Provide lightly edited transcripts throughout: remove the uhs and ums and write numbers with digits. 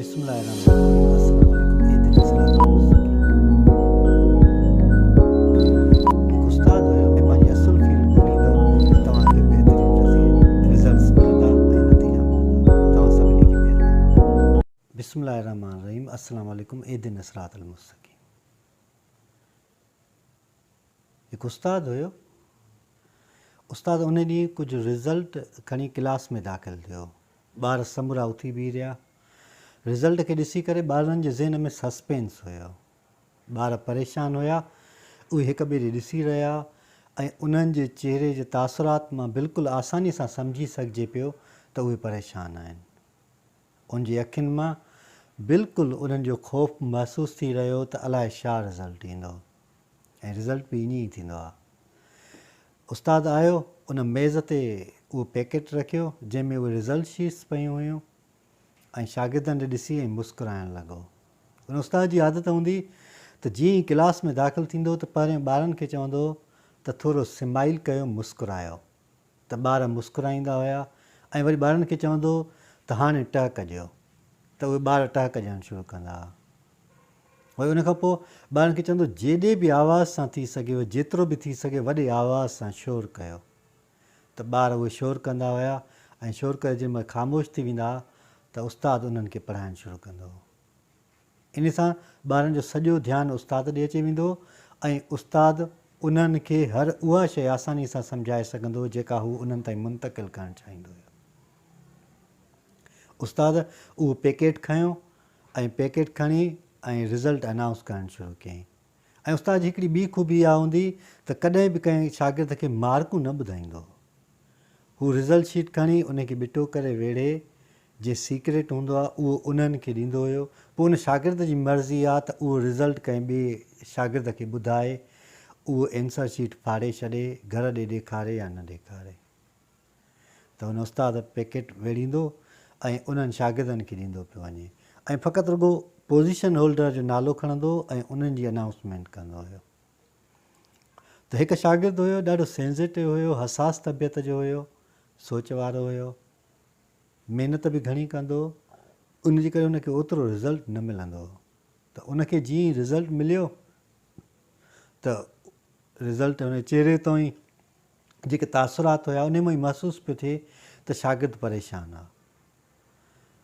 बिस्मिल्लाहिर्रहमानिर्रहीम। अस्सलाम वालेकुम। ए दिन सलात हिकु उस्तादु हुयो ऐं पंहिंजी असुल फील्ड ॻोल्हींदो त तव्हांखे बहितरीन रिज़ल्ट्स मिलंदा ऐं नतीजा मिलंदा। तव्हां सभिनी जी महिरबानी। बिस्मिल्लाहिर्रहमानिर्रहीम। अस्सलाम वालेकुम। ए दिन सलात मुस्तक़ीम। हिकु उस्तादु हुयो। उस्तादु उन ॾींहुं कुझु रिज़ल्ट खणी क्लास में दाख़िल थियो। ॿार समूरा उथी बीह रहिया। रिज़ल्ट खे ॾिसी करे ॿारनि जे ज़हन में सस्पेंस हुयो। ॿार परेशान हुया। उहे हिक ॿिए ॾे ॾिसी रहिया ऐं उन्हनि जे चहिरे जे तासुरात मां बिल्कुलु आसानी सां सम्झी सघिजे पियो त उहे परेशान आहिनि। उन जी अखियुनि मां बिल्कुलु उन्हनि जो ख़ौफ़ महसूसु थी रहियो त अलाए छा रिज़ल्ट ईंदो ऐं रिज़ल्ट बि ईअं ई थींदो आहे। उस्तादु आयो, उन मेज़ ते उहो पैकेट रखियो जंहिंमें उहे रिज़ल्ट शीट्स पयूं हुयूं ऐं शागिर्दनि ॾे ॾिसी ऐं मुस्कुराइणु लॻो। उन उस्ताद जी आदत हूंदी त जीअं ई क्लास में दाख़िलु थींदो त पहिरियों ॿारनि खे चवंदो त थोरो स्माइल कयो, मुस्कुरायो। त ॿार मुस्कुराईंदा हुआ ऐं वरी ॿारनि खे चवंदो त हाणे टहक ॾियो त उहे ॿार टहक ॾियणु शुरू कंदा हुआ। वरी उनखां पोइ ॿारनि खे चवंदो जेॾे बि आवाज़ सां थी सघेव, जेतिरो बि थी सघे वॾे आवाज़ सां शोर कयो। त ॿार उहे शोर कंदा हुआ ऐं शोर करे जंहिंमहिल ख़ामोश थी वेंदा त उस्तादु उन्हनि खे पढ़ाइणु शुरू कंदो हो। इन सां ॿारनि जो सॼो ध्यानु उस्ताद ॾे अची वेंदो ऐं उस्तादु उन्हनि खे हर उहा शइ आसानी सां सम्झाए सघंदो जेका हू उन्हनि ताईं मुंतक़िल करणु चाहींदो हुयो। उस्तादु उहो पैकेट खयो ऐं पैकेट खणी ऐं रिज़ल्ट अनाउंस करणु शुरू कयईं। ऐं उस्ताद जी हिकिड़ी ॿी ख़ूबी इहा हूंदी त कॾहिं बि कंहिं शागिर्द खे मार्कूं न ॿुधाईंदो। हू रिज़ल्ट शीट खणी उनखे ॿिटो करे वेड़े जे सीक्रेट हूंदो आहे उहो उन्हनि खे ॾींदो हुयो। पोइ उन शागिर्द जी मर्ज़ी आहे त उहो रिज़ल्ट कंहिं ॿिए शागिर्द खे ॿुधाए, उहो एंसर शीट फाड़े छॾे, घर ॾे ॾेखारे या न ॾेखारे। त हुन उस्तादु पैकेट वेड़ींदो ऐं उन्हनि शागिर्दनि खे ॾींदो पियो वञे ऐं फ़क़ति रुॻो पोज़ीशन होल्डर जो नालो खणंदो ऐं उन्हनि जी अनाउंसमेंट कंदो हुयो। त हिकु शागिर्दु हुयो, ॾाढो सेंसिटिव हुयो, हसास तबियत जो हुयो, सोच वारो हुयो, महिनत बि घणी कंदो, उनजे करे उनखे ओतिरो रिज़ल्ट न मिलंदो हो। त उनखे जीअं ई रिज़ल्ट मिलियो त रिज़ल्ट उन चहिरे तां ई जेके तासुरात हुया उन मां ई महसूसु पियो थिए त शागिर्दु परेशान आहे।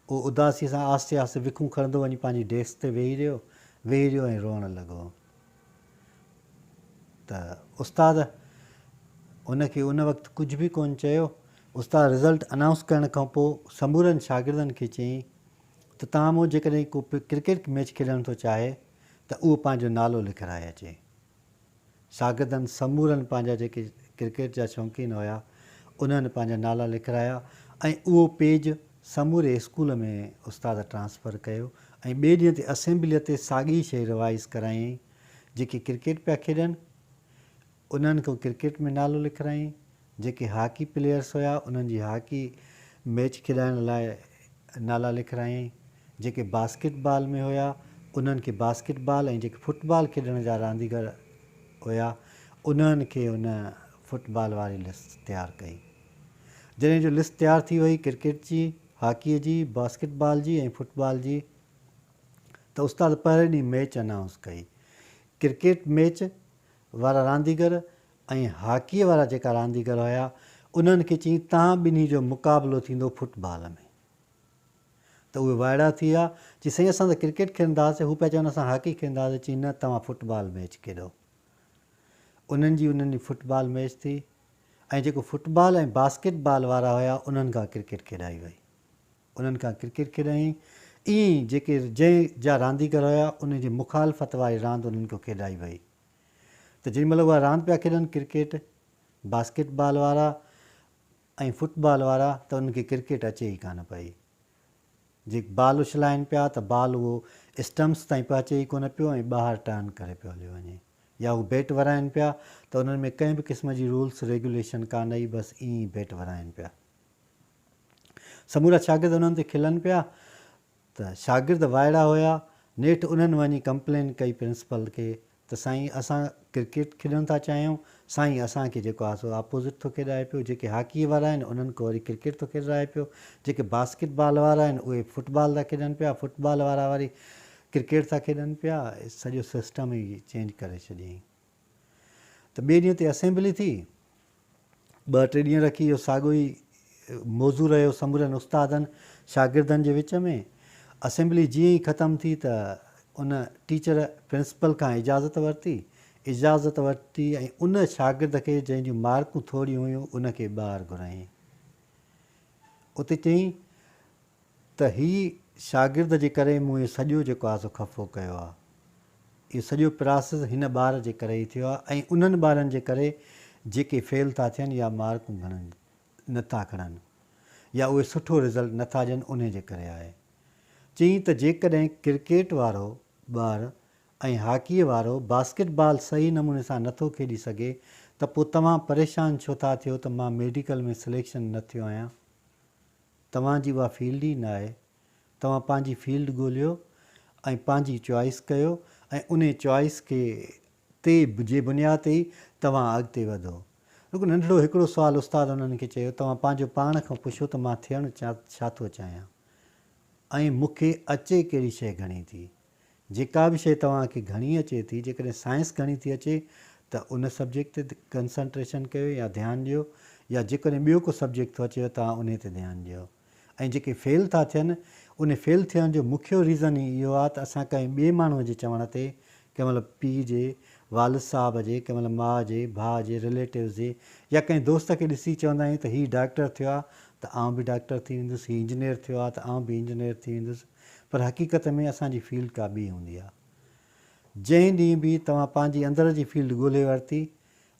उहो उदासीअ सां आस्ते आस्ते विखूं खणंदो वञी पंहिंजी डेस्क ते वेही रहियो ऐं रोअणु लॻो। त उस्तादु उनखे उन वक़्तु कुझु बि कोन चयो। उस्तादु रिज़ल्ट अनाउंस करण खां पोइ समूरनि शागिर्दनि खे चयईं त तव्हां मूं जेकॾहिं को क्रिकेट मैच खेॾणु थो चाहे त उहो पंहिंजो नालो लिखाए अचे। शागिर्दनि समूरनि पंहिंजा जेके क्रिकेट जा शौक़ीन हुया उन्हनि पंहिंजा नाला लिखाया ऐं उहो पेज समूरे स्कूल में उस्तादु ट्रांसफ़र कयो ऐं ॿिए ॾींहं ते असेंबलीअ ते साॻी शइ रिवाइज़ करायईं। जेके क्रिकेट पिया खेॾनि उन्हनि खां क्रिकेट में नालो लिखायईं। जेके हॉकी प्लेयर्स हुया उन्हनि जी हॉकी मैच खेॾाइण लाइ नाला लिखायईं। जेके बास्केटबॉल में हुया उन्हनि खे बास्केटबॉल ऐं जेके फुटबॉल खेॾण जा रांदीगर हुया उन्हनि खे उन फुटबॉल वारी लिस्ट तयारु कई। जॾहिं जो लिस्ट तयारु थी वई क्रिकेट जी, हॉकीअ जी, बास्केटबॉल जी ऐं फुटबॉल जी, त उस्तादु पहिरें ॾींहुं मैच अनाउंस कई। क्रिकेट मैच वारा रांदीगर ऐं हॉकीअ वारा जेका रांदीगर हुया उन्हनि खे चयईं तव्हां ॿिन्ही जो मुक़ाबिलो थींदो फुटबॉल में। त उहे वाइड़ा थी विया चई साईं असां त क्रिकेट खेॾंदासीं, हू पिया चवनि असां हॉकी खेॾंदासीं। चई न तव्हां फुटबॉल मैच खेॾो। उन्हनि जी फुटबॉल मैच थी ऐं जेको फुटबॉल ऐं बास्केटबॉल वारा हुया उन्हनि खां क्रिकेट खेॾाई वई। उन्हनि खां क्रिकेट खेॾाई ईअं ई जेके जंहिं जा रांदीगर हुया उन जी मुखालफ़त वारी रांदि उन्हनि खां खेॾाई वई। त जेॾीमहिल उहा रांदि पिया खेॾनि क्रिकेट बास्केटबॉल वारा ऐं फुटबॉल वारा त उन्हनि खे क्रिकेट अचे ई कान पई। जे बॉल उछलाइनि पिया त बॉल उहो स्टम्प्स ताईं पियो अचे ई कोन पियो ऐं ॿाहिरि टर्न करे पियो हली वञे। या हू बैट वराइनि पिया त उन्हनि में कंहिं बि क़िस्म जी रूल्स रेगुलेशन कान हुई, बसि ईअं ई बैट वराइनि पिया। समूरा शागिर्द उन्हनि ते खिलनि पिया त शागिर्द वाइड़ा हुया। नेठि उन्हनि वञी कंप्लेन कई प्रिंसिपल खे त साईं असां क्रिकेट खेॾणु था चाहियूं, साईं असांखे जेको आहे सो अपोज़िट थो खेॾाए पियो, जेके हॉकीअ वारा आहिनि उन्हनि खां वरी क्रिकेट थो खेॾाए पियो, जेके बास्केटबॉल वारा आहिनि उहे फुटबॉल था खेॾनि पिया, फुटबॉल वारा वरी क्रिकेट था खेॾनि पिया। सॼो सिस्टम ई चेंज करे छॾियईं। त ॿिए ॾींहं ते असेंबली थी, 2-3 ॾींहं रखी इहो साॻियो ई मौज़ू रहियो समूरनि उस्तादनि शागिर्दनि जे विच में। असेंबली जीअं ई ख़तमु थी त उन टीचर प्रिंसिपल खां इजाज़त वरिती ऐं उन शागिर्द खे जंहिंजूं मार्कूं थोरियूं हुयूं उनखे ॿाहिरि घुराईं। उते चयईं त हीअ शागिर्द जे करे मूं इहो सॼो जेको आहे सो ख़फ़ो कयो आहे, इहो सॼो प्रोसेस हिन ॿार जे करे ई थियो आहे ऐं उन्हनि ॿारनि जे करे जेके फेल था थियनि या मार्कूं घणनि नथा खणनि या उहे सुठो रिज़ल्ट नथा ॾियनि उन जे करे आहे। चयईं त जेकॾहिं क्रिकेट वारो ॿारु ऐं हॉकीअ वारो बास्केटबॉल सही नमूने सां नथो खेॾी सघे त पोइ तव्हां परेशान छो था थियो त मां मेडिकल में सिलेक्शन न थियो आहियां। तव्हांजी उहा फील्ड ई न आहे। तव्हां पंहिंजी फील्ड ॻोल्हियो ऐं पंहिंजी चॉइस कयो ऐं उन चॉइस खे जे बुनियाद ते ई तव्हां अॻिते वधो। रुगो नंढिड़ो हिकिड़ो सुवालु उस्ताद उन्हनि खे चयो, तव्हां पंहिंजो पाण खां पुछो त मां थियणु छा थो चाहियां ऐं मूंखे अचे कहिड़ी शइ घणी थी। जेका बि शइ तव्हांखे घणी अचे थी, जेकॾहिं साइंस घणी थी अचे त उन सब्जेक्ट ते कंसंट्रेशन कयो या ध्यानु ॾियो, या जेकॾहिं ॿियो को सब्जेक्ट थो अचेव तव्हां उन ते ध्यानु ॾियो। ऐं जेके फेल था थियनि उन फेल थियण जो मुख्य रीज़न ई इहो आहे त असां कंहिं ॿिए माण्हूअ जे चवण ते, कंहिं महिल पीउ जे, वालिद साहब जे, कंहिं महिल माउ जे, भाउ जे, रिलेटिव्स जे, या कंहिं दोस्त खे ॾिसी चवंदा आहियूं त हीउ डॉक्टर थियो आहे त आउं बि डॉक्टर थी वेंदुसि, हीउ इंजीनियर थियो आहे त आउं बि इंजीनियर थी वेंदुसि। पर हक़ीक़त में असांजी फील्ड का ॿी हूंदी आहे। जंहिं ॾींहुं बि तव्हां पंहिंजी अंदर जी फील्ड ॻोल्हे वरिती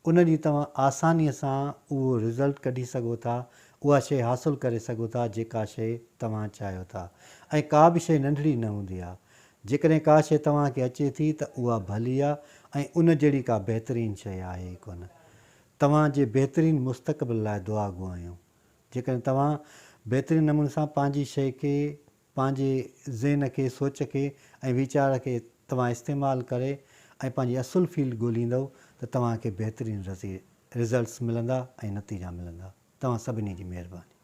उन ॾींहुं तव्हां आसानीअ सां उहो रिज़ल्ट कढी सघो था, उहा शइ हासिलु करे सघो था जेका शइ तव्हां चाहियो था। ऐं का बि शइ नंढड़ी न हूंदी आहे। जेकॾहिं का शइ तव्हांखे अचे थी त उहा भली आहे ऐं उन जहिड़ी का बहितरीनु शइ आहे ई कोन। तव्हांजे बहितरीनु मुस्तक़बिल लाइ दुआ घुरायूं। जेकॾहिं तव्हां बहितरीनु नमूने सां पंहिंजी शइ खे, पंहिंजे ज़हन खे, सोच खे ऐं वीचार खे तव्हां इस्तेमालु करे ऐं पंहिंजी असुलु फील्ड ॻोल्हींदव त तव्हांखे बहितरीनु रिज़ल्ट्स मिलंदा ऐं नतीजा मिलंदा। तव्हां सभिनी जी महिरबानी।